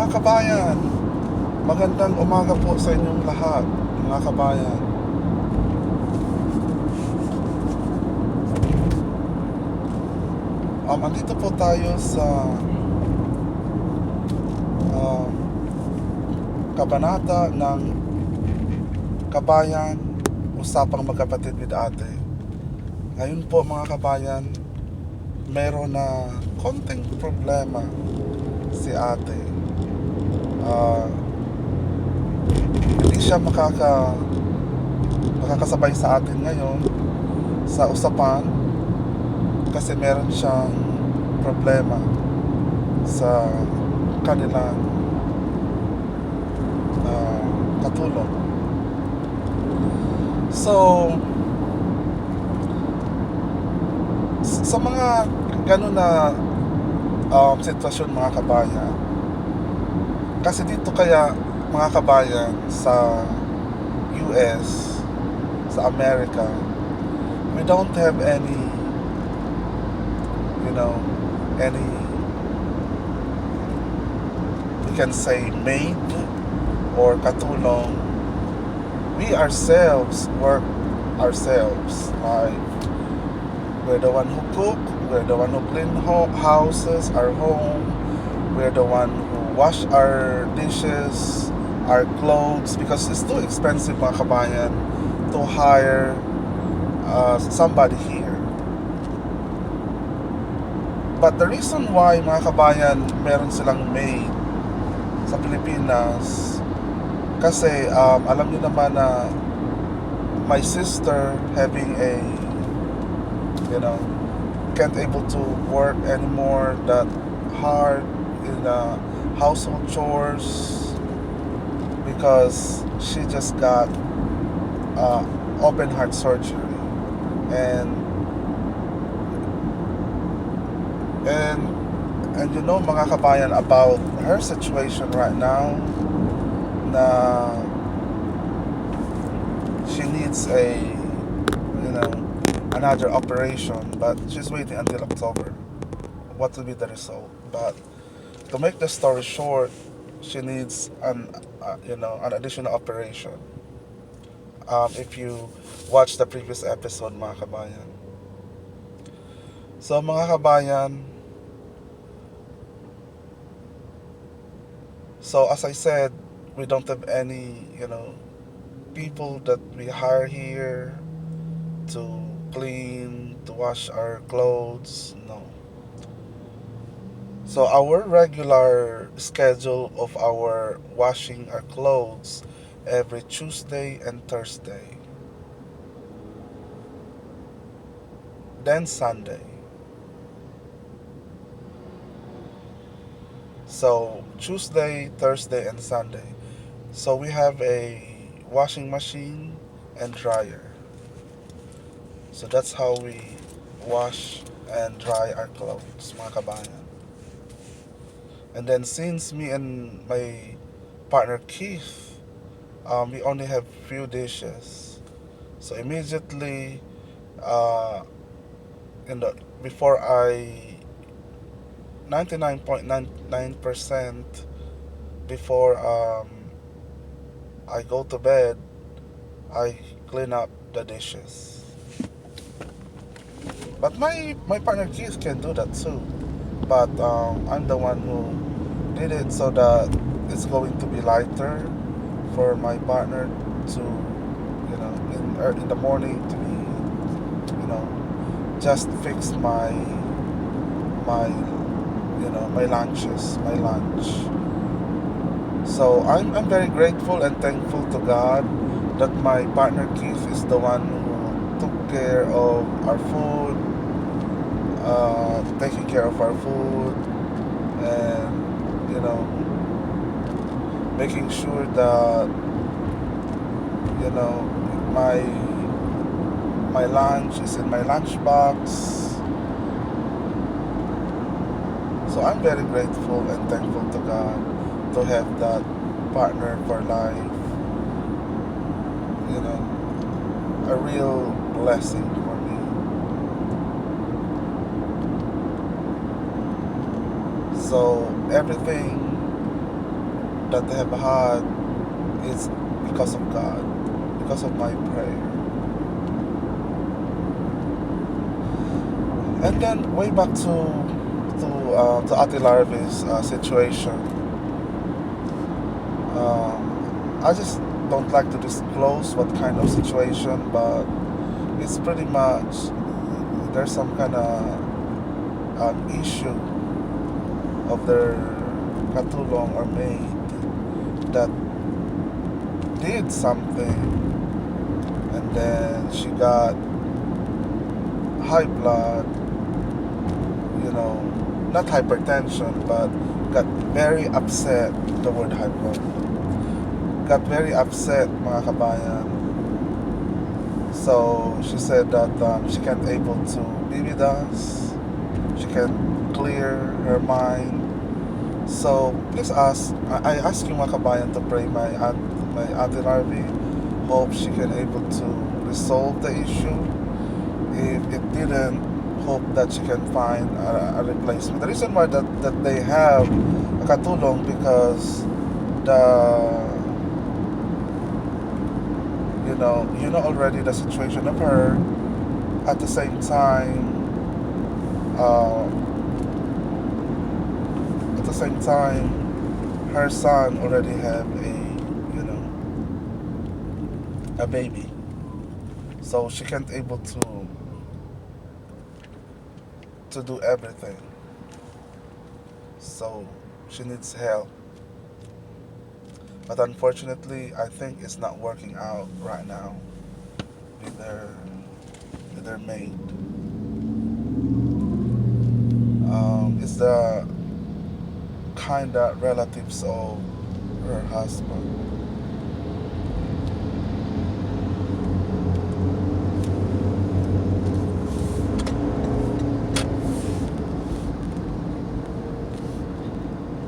Mga kabayan, magandang umaga po sa inyong lahat, mga kabayan. Andito po tayo sa kabanata ng Kabayan USAPang Magkapatid with Ate. Ngayon po mga kabayan, meron na konting problema si Ate. Hindi siya makakasabay sa atin ngayon sa usapan kasi meron siyang problema sa kanilang katulong. So sa mga ganun na sitwasyon mga kabayan, kasi dito kaya mga kabayan sa US, sa America, we don't have any we can say maid or katulong. We ourselves work ourselves. Like, we're the one who cook, we're the one who clean houses, our home, we're the one who wash our dishes, our clothes, because it's too expensive mga kabayan to hire somebody here. But the reason why mga kabayan meron silang maid sa Pilipinas, kasi alam niyo naman na my sister having a can't able to work anymore that hard in household chores because she just got open heart surgery, and mga kabayan, about her situation right now, na she needs another operation, but she's waiting until October what will be the result. But to make the story short, she needs an additional operation. If you watch the previous episode mga kabayan. So mga kabayan, so as I said, we don't have any people that we hire here to clean, to wash our clothes. No. So our regular schedule of our washing our clothes every Tuesday and Thursday, then Sunday. So Tuesday, Thursday, and Sunday. So we have a washing machine and dryer. So that's how we wash and dry our clothes, mga kabayan. And then since me and my partner Keith, we only have few dishes. So immediately, before 99.99% before I go to bed, I clean up the dishes. But my partner Keith can do that too. But I'm the one who did it so that it's going to be lighter for my partner to, in the morning to be, just fix my lunch. So I'm very grateful and thankful to God that my partner Keith is the one who took care of our food, taking care of our food, and making sure that my lunch is in my lunchbox. So I'm very grateful and thankful to God to have that partner for life. A real blessing for me. So everything that they have had is because of God, because of my prayer. And then way back to Ate Larvy's situation. I just don't like to disclose what kind of situation, but it's pretty much there's some kind of issue of their katulong or maid that did something, and then she got high blood, not hypertension, but got very upset. The word high blood. Got very upset, mga kabayan. So she said that she can't able to be with us. She can clear her mind. So please I ask you, mga kabayan, to pray my Ate Larvy. Hope she can able to resolve the issue. If it didn't, hope that she can find a replacement. The reason why that they have a katulong, because the already the situation of her. At the same time, uh, her son already have a baby, so she can't able to do everything. So she needs help. But unfortunately, I think it's not working out right now with their maid. It's the kind of relatives of her husband.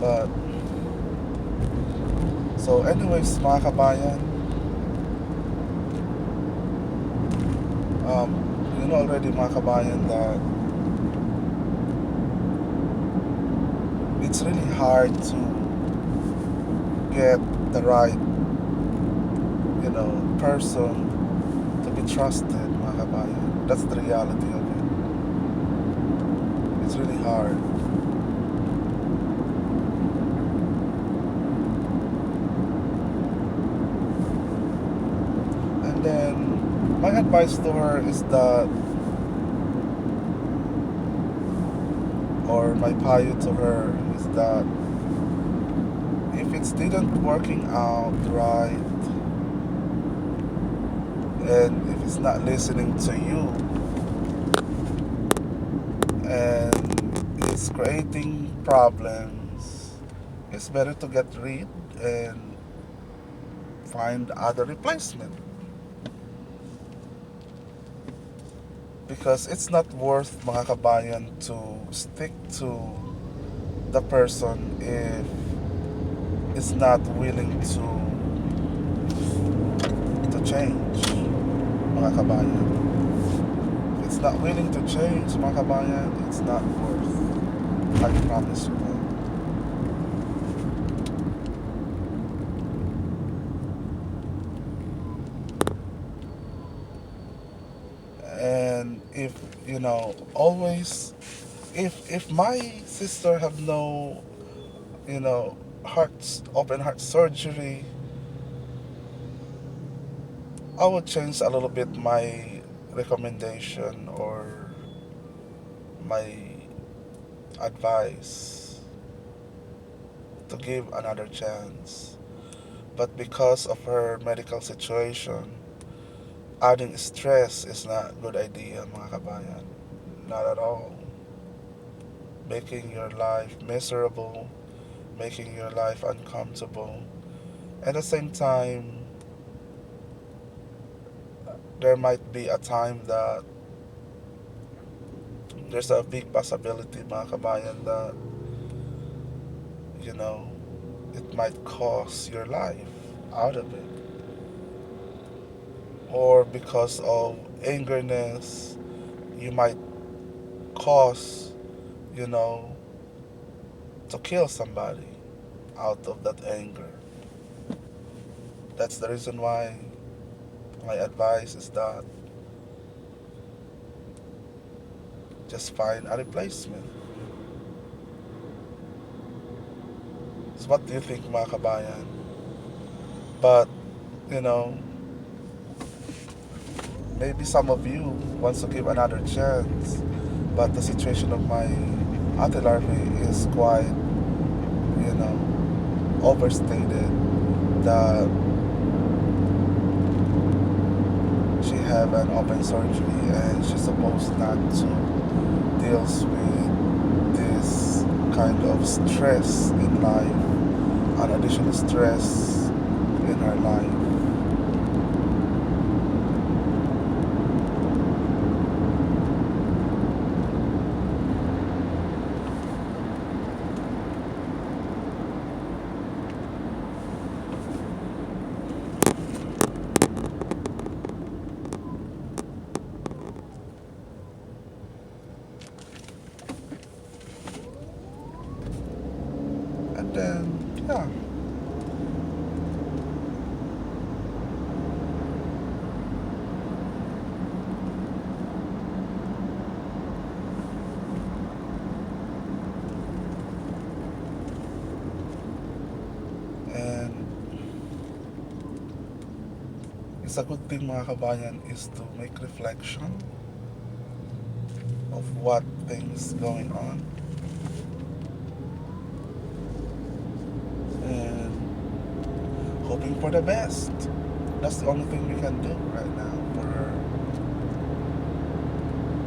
But so anyways, mga kabayan, already, mga kabayan, that it's really hard to get the right, person to be trusted, mga kabayan. That's the reality of it. It's really hard. And then my advice to her is that, or my payo to her is that, if it's didn't working out right, and if it's not listening to you, and it's creating problems, it's better to get rid and find other replacement, because it's not worth, mga kabayan, to stick to the person if it's not willing to change, mga kabayan. If it's not willing to change, mga kabayan, it's not worth. I promise you that. And if always, if my sister have no open heart surgery, I would change a little bit my recommendation or my advice to give another chance. But because of her medical situation, adding stress is not a good idea, mga kabayan. Not at all. Making your life miserable, making your life uncomfortable. At the same time, there might be a time that there's a big possibility, mga kabayan, that it might cost your life out of it, or because of angerness, you might cause to kill somebody out of that anger. That's the reason why my advice is that just find a replacement. So what do you think, mga kabayan? But, you know, maybe some of you wants to give another chance. But the situation of my Ate Larvy is quite, overstated. That she have an open surgery and she's supposed not to deals with this kind of stress in life, an additional stress in her life. And then, yeah. And it's a good thing, mga kabayan, is to make reflection of what things going on. And hoping for the best. That's the only thing we can do right now for her.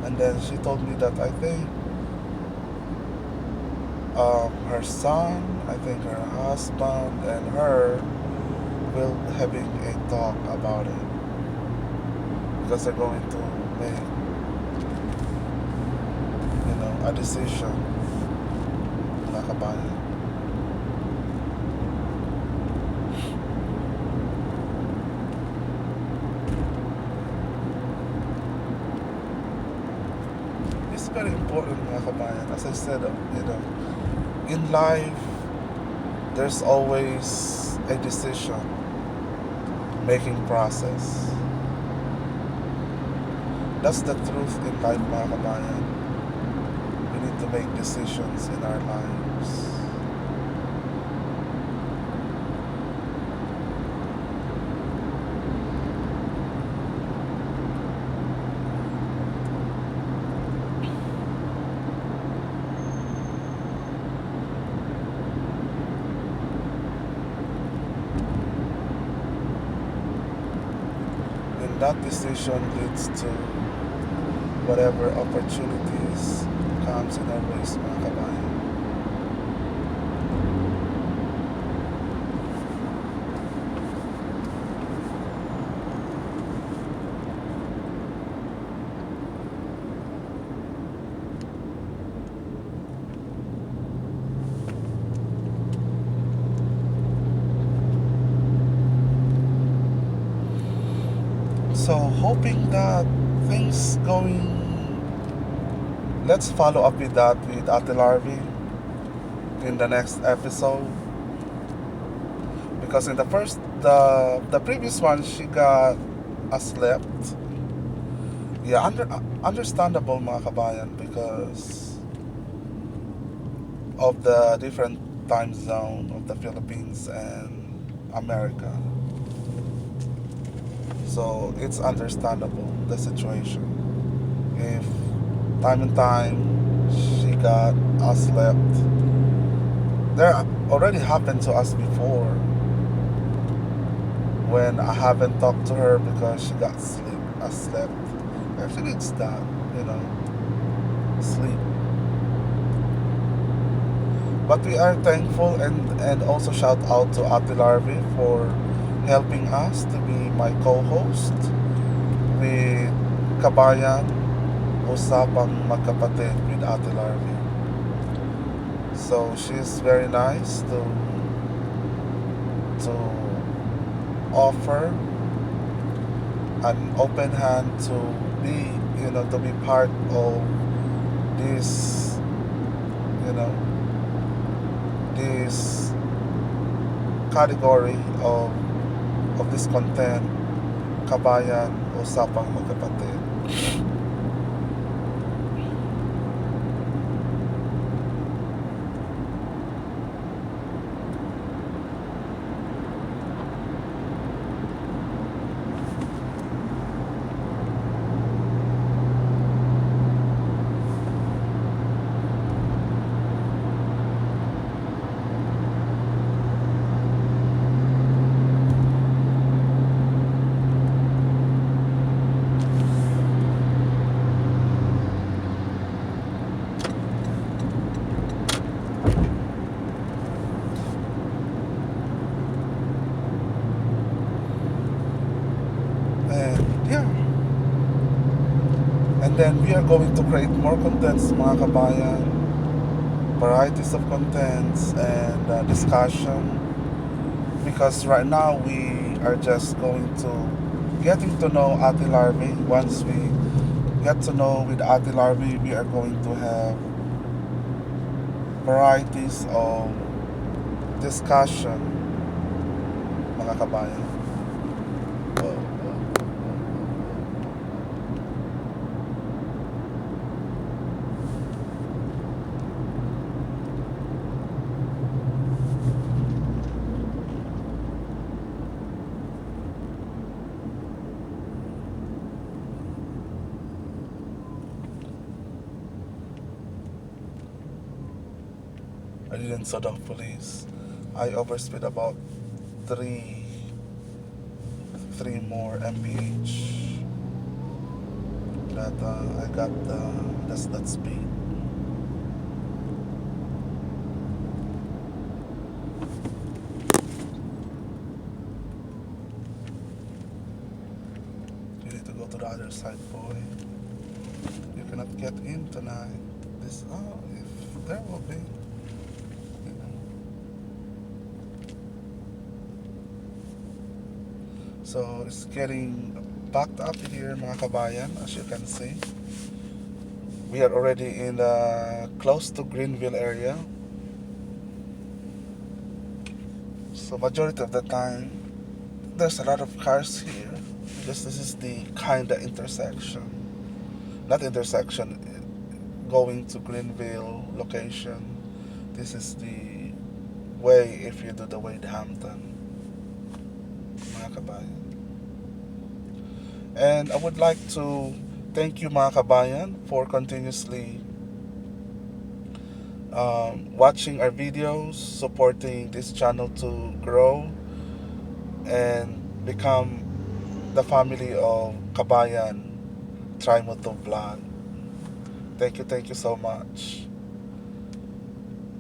And then she told me that I think her son, I think her husband and her will having a talk about it because they're going to make a decision, mga kabayan. It's very important, mga kabayan. As I said, in life, there's always a decision making process. That's the truth in life, mga kabayan. We need to make decisions in our lives. That decision leads to whatever opportunities comes in our ways, mga kabayan. So hoping that things going. Let's follow up with that with Ate Larvy in the next episode. Because in the previous one, she got slept. Yeah, understandable, mga kabayan, because of the different time zone of the Philippines and America. So it's understandable, the situation. If time and time she got slept, there already happened to us before when I haven't talked to her because she got slept. Actually, it's that, sleep. But we are thankful and also shout out to Ate Larvy for helping us to be my co-host with Kabayan USAPang Magkapatid with Ate Larvy. So she's very nice to offer an open hand to be part of this this category of this content, Kabayan USAPang Magkapatid. And yeah, and then we are going to create more contents, mga kabayan, varieties of contents and discussion, because right now we are just going to getting to know Ate Larvy. Once we get to know with Ate Larvy, we are going to have varieties of discussion, mga kabayan. I didn't saw the police. I overspeed about three more mph that I got that speed. You need to go to the other side, boy. You cannot get in tonight. This if there will be. So it's getting packed up here, mga kabayan, as you can see. We are already in close to Greenville area. So majority of the time, there's a lot of cars here because this is the kind of intersection. Not intersection, going to Greenville location. This is the way if you do the way to Hampton, mga kabayan. And I would like to thank you, mga kabayan, for continuously watching our videos, supporting this channel to grow and become the family of Kabayan Trimoto Vlog. Thank you so much.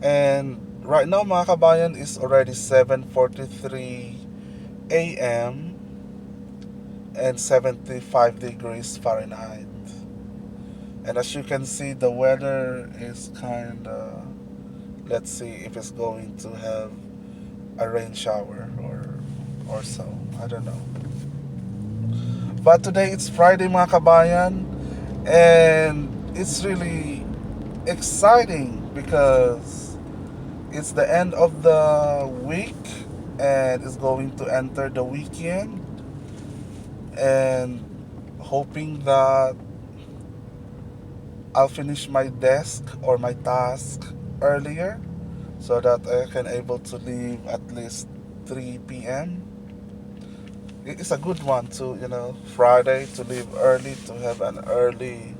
And right now, mga kabayan, is already 7:43 a.m. and 75 degrees Fahrenheit. And as you can see, the weather is kind of, let's see if it's going to have a rain shower or so. I don't know. But today it's Friday, mga kabayan, and it's really exciting because it's the end of the week and it's going to enter the weekend, and hoping that I'll finish my desk or my task earlier so that I can able to leave at least 3 p.m. It's a good one to, Friday to leave early, to have an early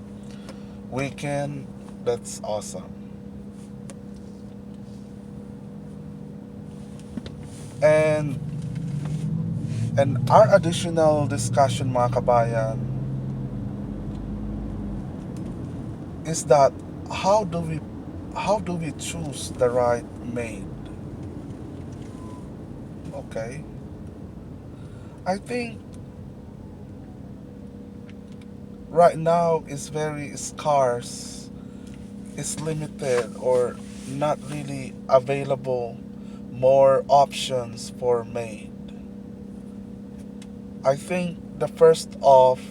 weekend. That's awesome. And our additional discussion, mga kabayan, is that how do we choose the right maid? Okay? I think right now is very scarce, is limited or not really available more options for maid. I think the first off,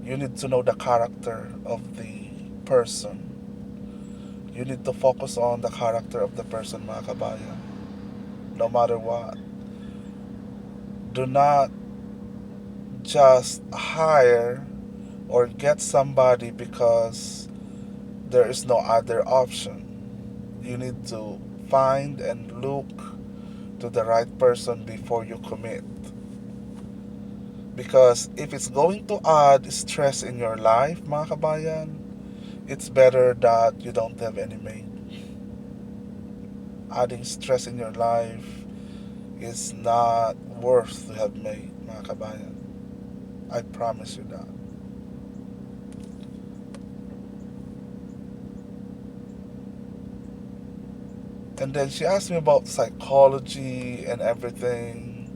you need to know the character of the person. You need to focus on the character of the person, mga kabayan. No matter what. Do not just hire or get somebody because there is no other option. You need to find and look to the right person before you commit. Because if it's going to add stress in your life, mga kabayan, it's better that you don't have any mate. Adding stress in your life is not worth to have mate, mga kabayan. I promise you that. And then she asked me about psychology and everything,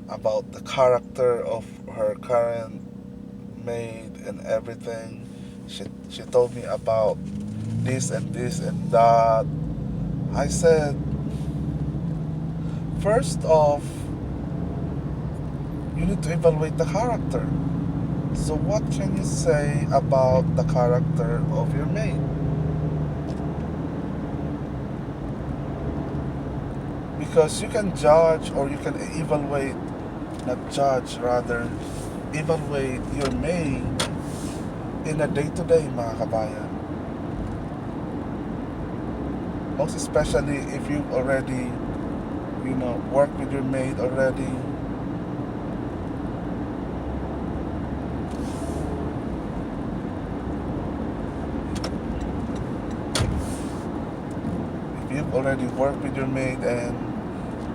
about the character of her current maid and everything. She told me about this and this and that. I said, first off, you need to evaluate the character. So what can you say about the character of your maid? Because you can judge or you can evaluate, not judge, rather evaluate your maid in a day-to-day, mga kabayan. Most especially if you already, work with your maid already. If you've already worked with your maid, and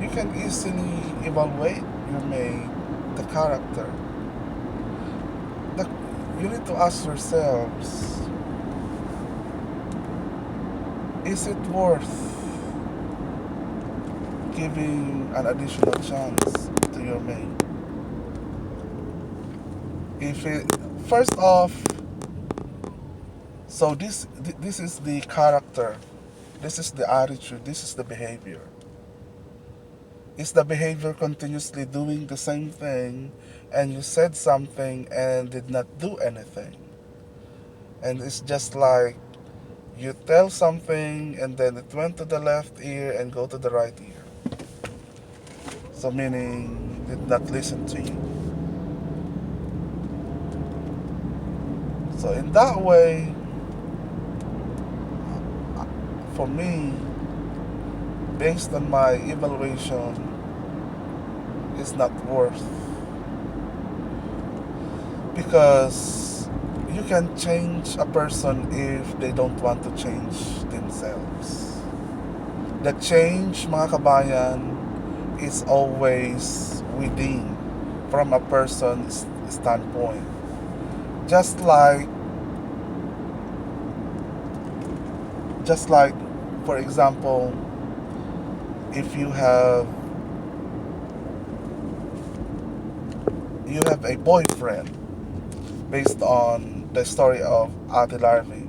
you can easily evaluate your maid, the character. You need to ask yourselves, is it worth giving an additional chance to your maid? First off, so this is the character, this is the attitude, this is the behavior. Is the behavior continuously doing the same thing, and you said something and did not do anything? And it's just like you tell something and then it went to the left ear and go to the right ear. So meaning did not listen to you. So in that way, for me, based on my evaluation, it's not worth. Because you can change a person if they don't want to change themselves. The change, mga kabayan, is always within, from a person's standpoint. Just like, for example, if you have a boyfriend, based on the story of Ate Larvy.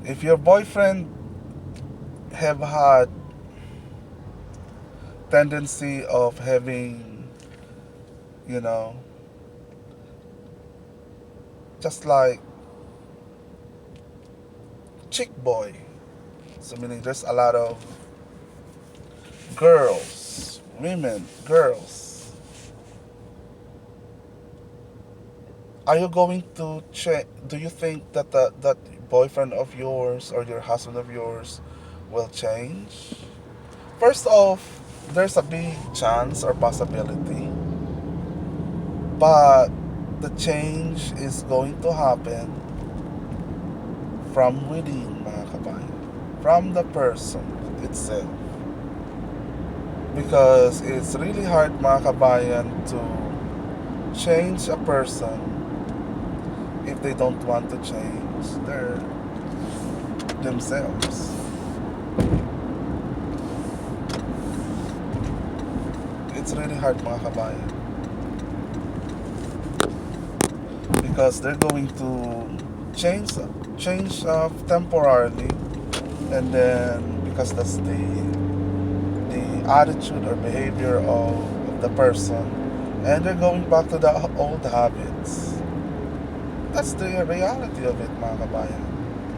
If your boyfriend have had tendency of having, just like chick boy, so meaning there's a lot of girls, girls. Are you going to check? Do you think that that boyfriend of yours or your husband of yours will change? First off, there's a big chance or possibility, but the change is going to happen from within, mga kabayan, from the person itself. Because it's really hard, mga kabayan, to change a person if they don't want to change themselves. It's really hard, mga kabayan, because they're going to change temporarily, and then because that's the attitude or behavior of the person, and they're going back to the old habits. That's the reality of it, mga kabayan.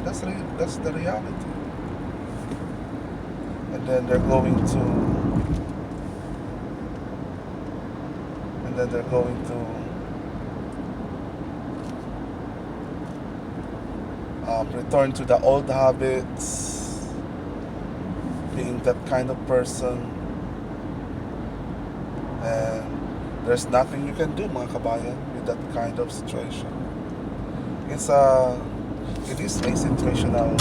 That's the reality. And then they're going to and then they're going to return to the old habits, being that kind of person, and there's nothing you can do, mga kabayan, with that kind of situation. It is a situational,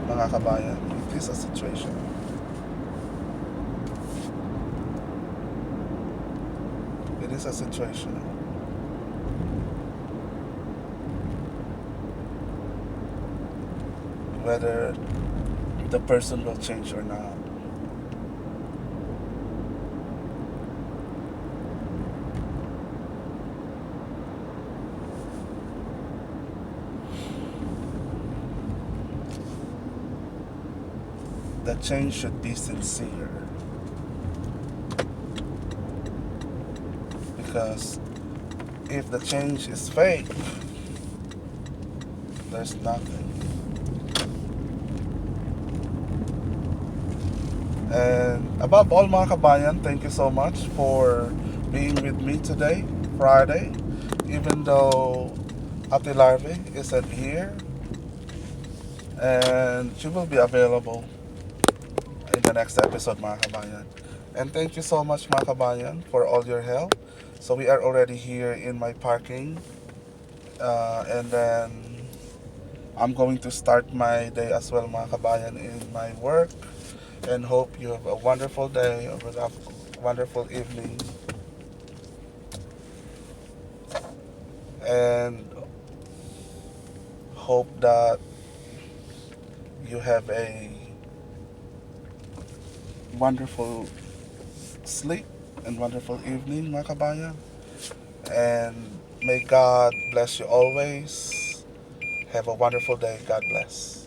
mga kabayan. It is a situation. It is a situation. Whether the person will change or not. The change should be sincere. Because if the change is fake, there's nothing. And above all, mga kabayan, thank you so much for being with me today, Friday. Even though Ate Larvy isn't here, and she will be available in the next episode, mga kabayan. And thank you so much, mga kabayan, for all your help. So we are already here in my parking, and then I'm going to start my day as well, mga kabayan, in my work. And hope you have a wonderful day, or a wonderful evening. And hope that you have a wonderful sleep and wonderful evening, mga kabayan. And may God bless you always. Have a wonderful day. God bless.